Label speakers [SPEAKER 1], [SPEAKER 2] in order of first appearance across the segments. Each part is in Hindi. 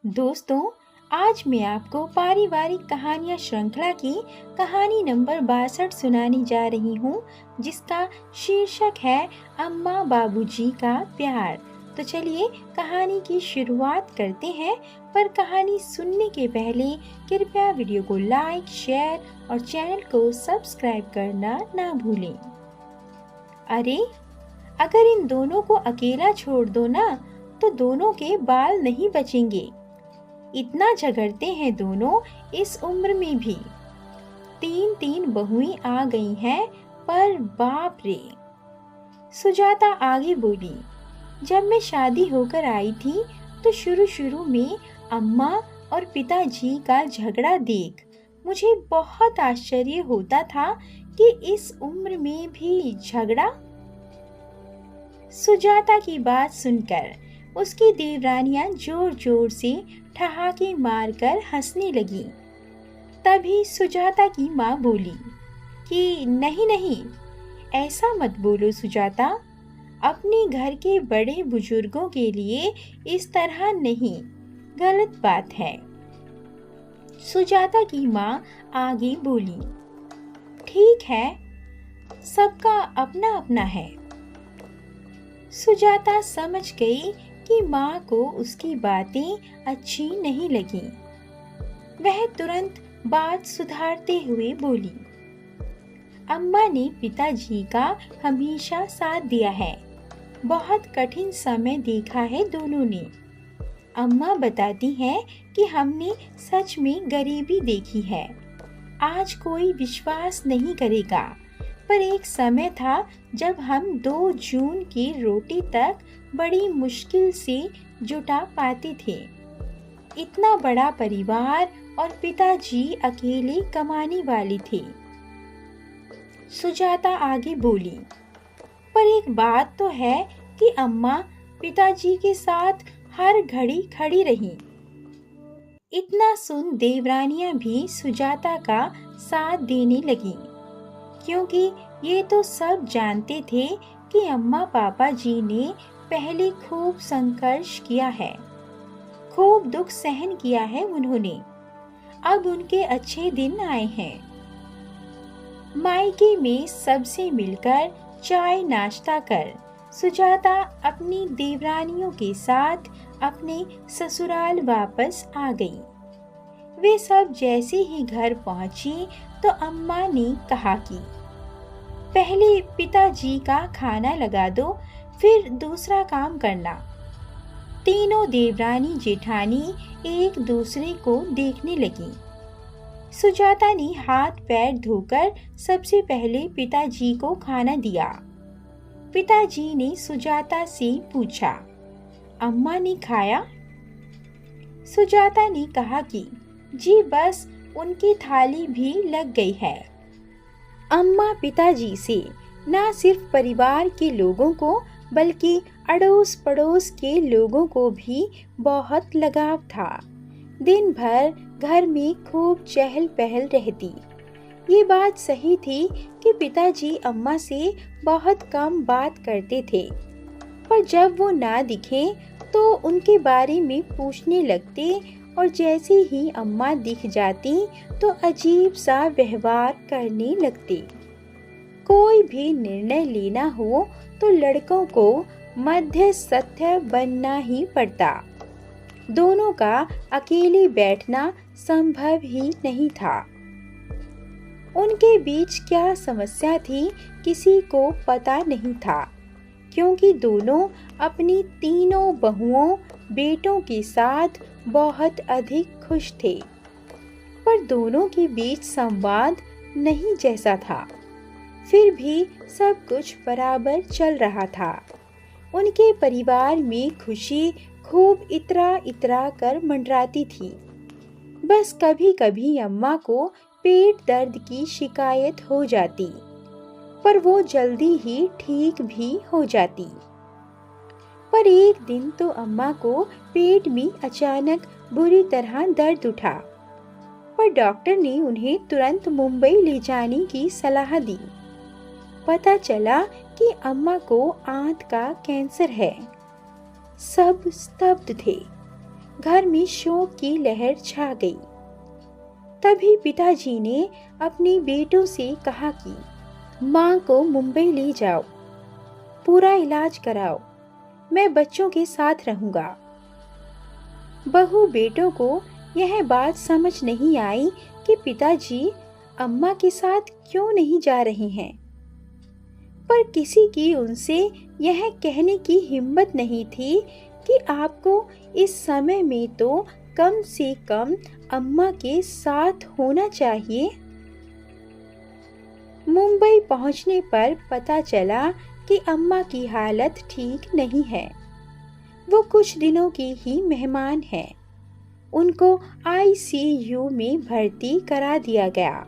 [SPEAKER 1] दोस्तों, आज मैं आपको पारिवारिक कहानियाँ श्रृंखला की कहानी नंबर 62 सुनाने जा रही हूँ, जिसका शीर्षक है अम्मा बाबूजी का प्यार। तो चलिए कहानी की शुरुआत करते हैं, पर कहानी सुनने के पहले कृपया वीडियो को लाइक, शेयर और चैनल को सब्सक्राइब करना ना भूलें। अरे, अगर इन दोनों को अकेला छोड़ दो ना, तो दोनों के बाल नहीं बचेंगे। इतना झगड़ते हैं दोनों इस उम्र में भी। तीन तीन बहुएं आ गई हैं, पर बाप रे। सुजाता आगे बोली, जब मैं शादी होकर आई थी तो शुरू शुरू में अम्मा और पिताजी का झगड़ा देख मुझे बहुत आश्चर्य होता था कि इस उम्र में भी झगड़ा। सुजाता की बात सुनकर उसकी देवरानियां जोर जोर से ठहाके मारकर हंसने लगी। तभी सुजाता की माँ बोली कि नहीं नहीं, ऐसा मत बोलो सुजाता, अपने घर के बड़े बुजुर्गों के लिए इस तरह नहीं, गलत बात है। सुजाता की माँ आगे बोली, ठीक है, सबका अपना अपना है। सुजाता समझ गई कि माँ को उसकी बातें अच्छी नहीं लगी। वह तुरंत बात सुधारते हुए बोली, अम्मा ने पिताजी का हमेशा साथ दिया है। बहुत कठिन समय देखा है दोनों ने। अम्मा बताती हैं कि हमने सच में गरीबी देखी है। आज कोई विश्वास नहीं करेगा, पर एक समय था जब हम 2 जून की रोटी तक बड़ी मुश्किल से जुटा पाते थे। इतना बड़ा परिवार और पिताजी अकेले कमाने वाले थे। सुजाता आगे बोली, पर एक बात तो है कि अम्मा पिताजी के साथ हर घड़ी खड़ी रही। इतना सुन देवरानियां भी सुजाता का साथ देने लगी, क्योंकि ये तो सब जानते थे कि अम्मा पापा जी ने पहले खूब संघर्ष किया है, खूब दुख सहन किया है उन्होंने। अब उनके अच्छे दिन आए हैं। मायके में सबसे मिलकर चाय नाश्ता कर सुजाता अपनी देवरानियों के साथ अपने ससुराल वापस आ गई। वे सब जैसे ही घर पहुंची तो अम्मा ने कहा कि पहले पिताजी का खाना लगा दो, फिर दूसरा काम करना। तीनों देवरानी जेठानी एक दूसरे को देखने लगी। सुजाता ने हाथ पैर धोकर सबसे पहले पिताजी को खाना दिया। पिताजी ने सुजाता से पूछा, अम्मा ने खाया? सुजाता ने कहा कि जी बस, उनकी थाली भी लग गई है। अम्मा पिताजी से न सिर्फ परिवार के लोगों को बल्कि अड़ोस पड़ोस के लोगों को भी बहुत लगाव था। दिन भर घर में खूब चहल पहल रहती। ये बात सही थी कि पिताजी अम्मा से बहुत कम बात करते थे, पर जब वो ना दिखे तो उनके बारे में पूछने लगते, और जैसे ही अम्मा दिख जाती तो अजीब सा व्यवहार करने लगते। कोई भी निर्णय लेना हो तो लड़कों को मध्यस्थता बनना ही पड़ता। दोनों का अकेले बैठना संभव ही नहीं था। उनके बीच क्या समस्या थी किसी को पता नहीं था, क्योंकि दोनों अपनी तीनों बहुओं बेटों के साथ बहुत अधिक खुश थे। पर दोनों के बीच संवाद नहीं जैसा था। फिर भी सब कुछ बराबर चल रहा था। उनके परिवार में खुशी खूब इतरा इतरा कर मंडराती थी। बस कभी कभी अम्मा को पेट दर्द की शिकायत हो जाती, पर वो जल्दी ही ठीक भी हो जाती। पर एक दिन तो अम्मा को पेट में अचानक बुरी तरह दर्द उठा, पर डॉक्टर ने उन्हें तुरंत मुंबई ले जाने की सलाह दी। पता चला कि अम्मा को आंत का कैंसर है। सब स्तब्ध थे। घर में शोक की लहर छा गई। तभी पिताजी ने अपने बेटों से कहा कि माँ को मुंबई ले जाओ, पूरा इलाज कराओ, मैं बच्चों के साथ रहूंगा। बहू बेटों को यह बात समझ नहीं आई कि पिताजी अम्मा के साथ क्यों नहीं जा रहे हैं, पर किसी की उनसे यह कहने की हिम्मत नहीं थी कि आपको इस समय में तो कम से कम अम्मा के साथ होना चाहिए। मुंबई पहुंचने पर पता चला कि अम्मा की हालत ठीक नहीं है। वो कुछ दिनों की ही मेहमान है। उनको आईसीयू में भर्ती करा दिया गया।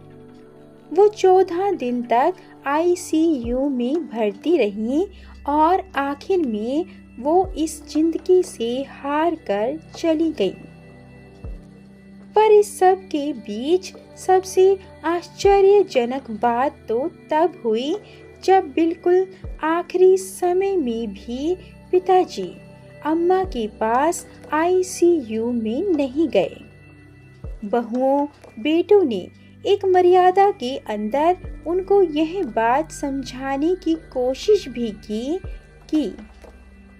[SPEAKER 1] वो 14 दिन तक आईसीयू में भर्ती रहीं और आखिर में वो इस जिंदगी से हार कर चली गई। पर इस सब के बीच सबसे आश्चर्यजनक बात तो तब हुई जब बिल्कुल आखिरी समय में भी पिताजी अम्मा के पास आईसीयू में नहीं गए। बहुओं बेटों ने एक मर्यादा के अंदर उनको यह बात समझाने की कोशिश भी की कि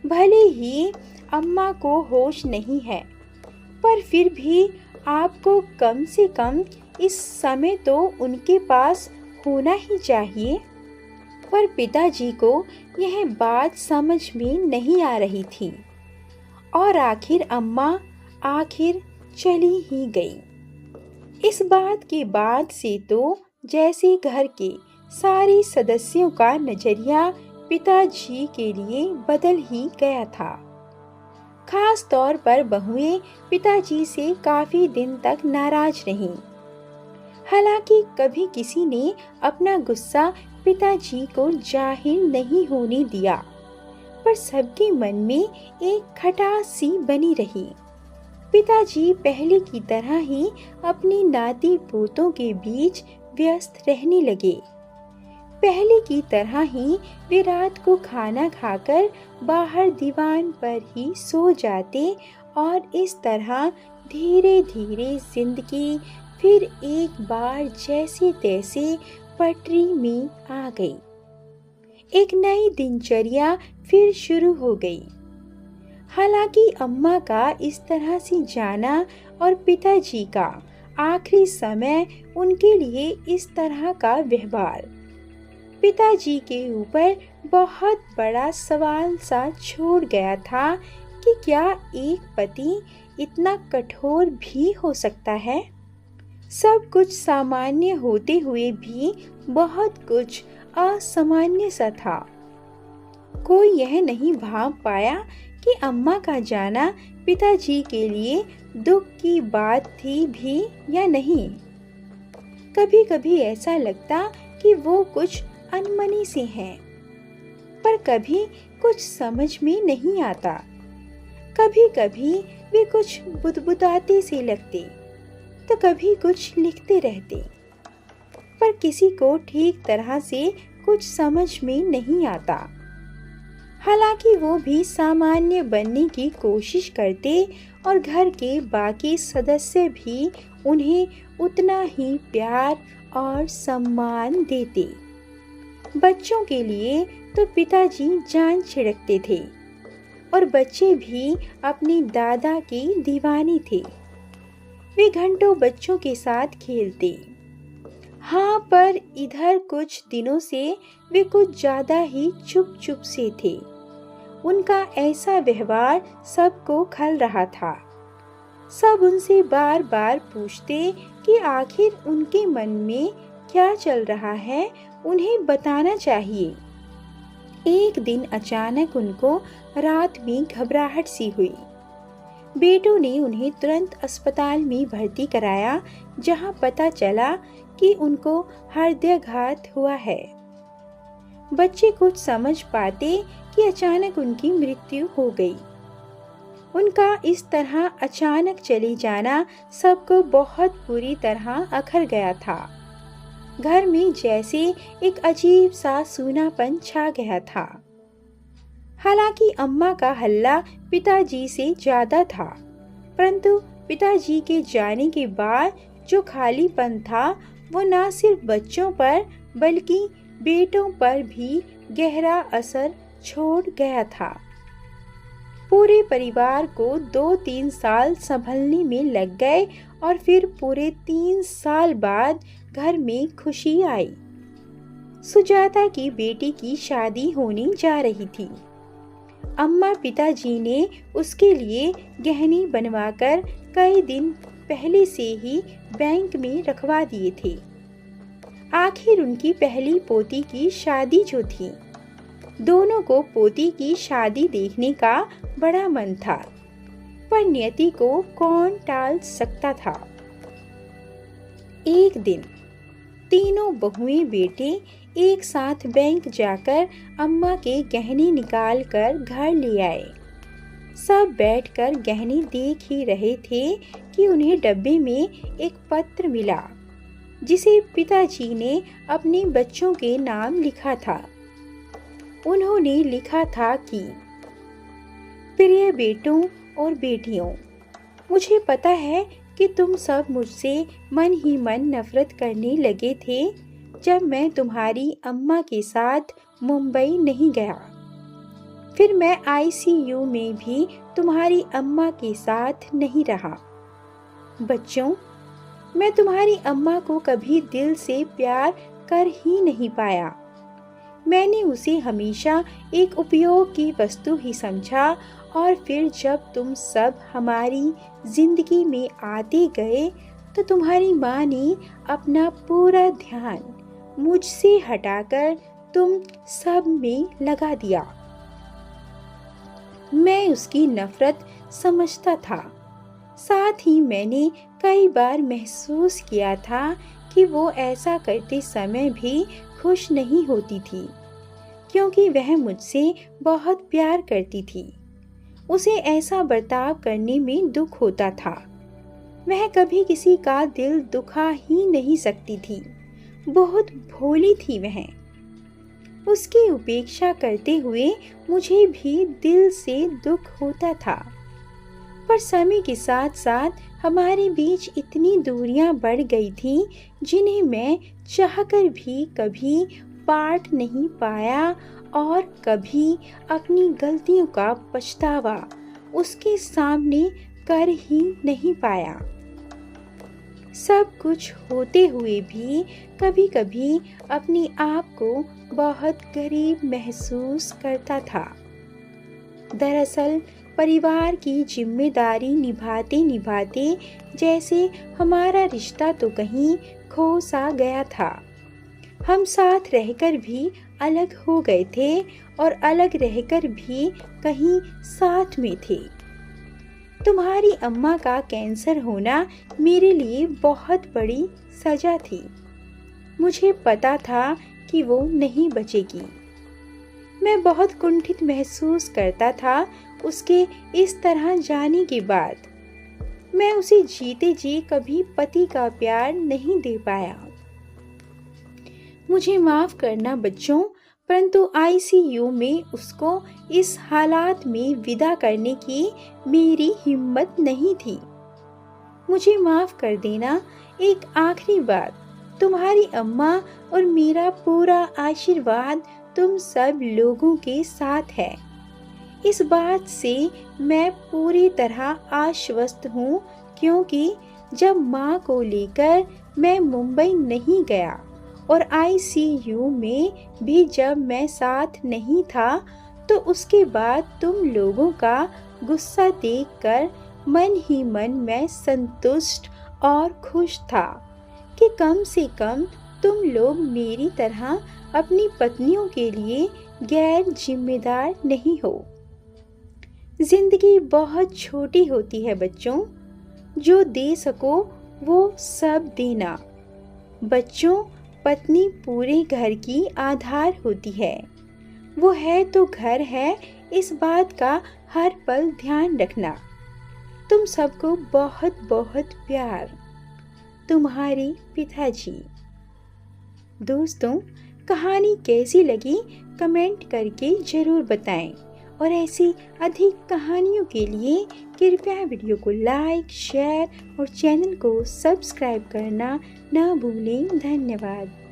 [SPEAKER 1] भले ही अम्मा को होश नहीं है, पर फिर भी आपको कम से कम इस समय तो उनके पास होना ही चाहिए। पर पिताजी को यह बात समझ में नहीं आ रही थी और आखिर अम्मा चली ही गई। इस बात के बाद से तो जैसे घर के सारे सदस्यों का नजरिया पिताजी के लिए बदल ही गया था। खास तौर पर बहुएं पिताजी से काफी दिन तक नाराज रहीं। हालांकि कभी किसी ने अपना गुस्सा पिताजी को जाहिर नहीं होने दिया, पर सबके मन में एक खटास सी बनी रही। पिताजी पहले की तरह ही अपनी नाती पोतों के बीच व्यस्त रहने लगे। पहले की तरह ही वे रात को खाना खाकर बाहर दीवान पर ही सो जाते और इस तरह धीरे धीरे जिंदगी फिर एक बार जैसे तैसे पटरी में आ गई। एक नई दिनचर्या फिर शुरू हो गई। हालांकि अम्मा का इस तरह से जाना और पिताजी का आखिरी समय उनके लिए इस तरह का व्यवहार पिताजी के ऊपर बहुत बड़ा सवाल सा छोड़ गया था कि क्या एक पति इतना कठोर भी हो सकता है। सब कुछ सामान्य होते हुए भी बहुत कुछ असामान्य सा था। कोई यह नहीं भांप पाया कि अम्मा का जाना पिताजी के लिए दुख की बात थी भी या नहीं। कभी कभी ऐसा लगता कि वो कुछ अनमनी से हैं, पर कभी कुछ समझ में नहीं आता। कभी कभी वे कुछ बुदबुदाते से लगते, तो कभी कुछ लिखते रहते, पर किसी को ठीक तरह से कुछ समझ में नहीं आता। हालांकि वो भी सामान्य बनने की कोशिश करते और घर के बाकी सदस्य भी उन्हें उतना ही प्यार और सम्मान देते। बच्चों के लिए तो पिताजी जान छिड़कते थे और बच्चे भी अपने दादा के दीवाने थे। वे घंटों बच्चों के साथ खेलते। हाँ, पर इधर कुछ दिनों से वे कुछ ज्यादा ही चुप चुप से थे। उनका ऐसा व्यवहार सबको खल रहा था। सब उनसे बार बार पूछते कि आखिर उनके मन में क्या चल रहा है, उन्हें बताना चाहिए। एक दिन अचानक उनको रात में घबराहट सी हुई। बेटों ने उन्हें तुरंत अस्पताल में भर्ती कराया, जहां पता चला कि उनको हृदयाघात हुआ है। बच्चे कुछ समझ पाते कि अचानक उनकी मृत्यु हो गई। उनका इस तरह अचानक चले जाना सबको बहुत बुरी तरह अखर गया था। घर में जैसे एक अजीब सा सूनापन छा गया था। हालांकि अम्मा का हल्ला पिताजी से ज्यादा था, परंतु पिताजी के जाने के बाद जो खालीपन था वो न सिर्फ बच्चों पर बल्कि बेटों पर भी गहरा असर छोड़ गया था। पूरे परिवार को 2-3 साल संभलने में लग गए और फिर पूरे 3 साल बाद घर में खुशी आई। सुजाता की बेटी की शादी होने जा रही थी। अम्मा पिताजी ने उसके लिए गहने बनवाकर कई दिन पहले से ही बैंक में रखवा दिए थे। आखिर उनकी पहली पोती की शादी जो थी, दोनों को पोती की शादी देखने का बड़ा मन था, पर नियति को कौन टाल सकता था। एक दिन तीनों बहुएं बेटे एक साथ बैंक जाकर अम्मा के गहने निकाल कर घर ले आए। सब बैठकर गहने देख ही रहे थे कि उन्हें डब्बे में एक पत्र मिला जिसे पिताजी ने अपने बच्चों के नाम लिखा था। उन्होंने लिखा था कि प्रिय बेटों और बेटियों, मुझे पता है कि तुम सब मुझसे मन ही मन नफरत करने लगे थे जब मैं तुम्हारी अम्मा के साथ मुंबई नहीं गया। फिर मैं आईसीयू में भी तुम्हारी अम्मा के साथ नहीं रहा। बच्चों, मैं तुम्हारी अम्मा को कभी दिल से प्यार कर ही नहीं पाया। मैंने उसे हमेशा एक उपयोग की वस्तु ही समझा और फिर जब तुम सब हमारी जिंदगी में आते गए तो तुम्हारी माँ ने अपना पूरा ध्यान मुझसे हटाकर तुम सब में लगा दिया। मैं उसकी नफरत समझता था। साथ ही मैंने कई बार महसूस किया था कि वो ऐसा करते समय भी खुश नहीं होती थी, क्योंकि वह मुझसे बहुत प्यार करती थी। उसे ऐसा बर्ताव करने में दुख होता था। वह कभी किसी का दिल दुखा ही नहीं सकती थी। बहुत भोली थी वह। उसकी उपेक्षा करते हुए मुझे भी दिल से दुख होता था। पर समय के साथ साथ हमारे बीच इतनी दूरियां बढ़ गई थीं जिन्हें मैं चाहकर भी कभी पाट नहीं पाया और कभी अपनी गलतियों का पछतावा उसके सामने कर ही नहीं पाया। सब कुछ होते हुए भी कभी-कभी अपने आप को बहुत गरीब महसूस करता था। दरअसल परिवार की जिम्मेदारी निभाते निभाते जैसे हमारा रिश्ता तो कहीं खो सा गया था। हम साथ रहकर भी अलग हो गए थे और अलग रहकर भी कहीं साथ में थे। तुम्हारी अम्मा का कैंसर होना मेरे लिए बहुत बड़ी सजा थी। मुझे पता था कि वो नहीं बचेगी। मैं बहुत कुंठित महसूस करता था उसके इस तरह जाने के बाद। मैं उसे जीते जी कभी पति का प्यार नहीं दे पाया। मुझे माफ करना बच्चों, परंतु आईसीयू में उसको इस हालात में विदा करने की मेरी हिम्मत नहीं थी। मुझे माफ कर देना। एक आखिरी बात, तुम्हारी अम्मा और मेरा पूरा आशीर्वाद तुम सब लोगों के साथ है। इस बात से मैं पूरी तरह आश्वस्त हूँ, क्योंकि जब माँ को लेकर मैं मुंबई नहीं गया और आईसीयू में भी जब मैं साथ नहीं था, तो उसके बाद तुम लोगों का गुस्सा देखकर मन ही मन मैं संतुष्ट और खुश था कि कम से कम तुम लोग मेरी तरह अपनी पत्नियों के लिए गैर जिम्मेदार नहीं हो। जिंदगी बहुत छोटी होती है बच्चों, जो दे सको वो सब देना। बच्चों, पत्नी पूरे घर की आधार होती है। वो है तो घर है, इस बात का हर पल ध्यान रखना। तुम सबको बहुत बहुत प्यार। तुम्हारे पिताजी। दोस्तों, कहानी कैसी लगी कमेंट करके ज़रूर बताएं और ऐसी अधिक कहानियों के लिए कृपया वीडियो को लाइक, शेयर और चैनल को सब्सक्राइब करना ना भूलें। धन्यवाद।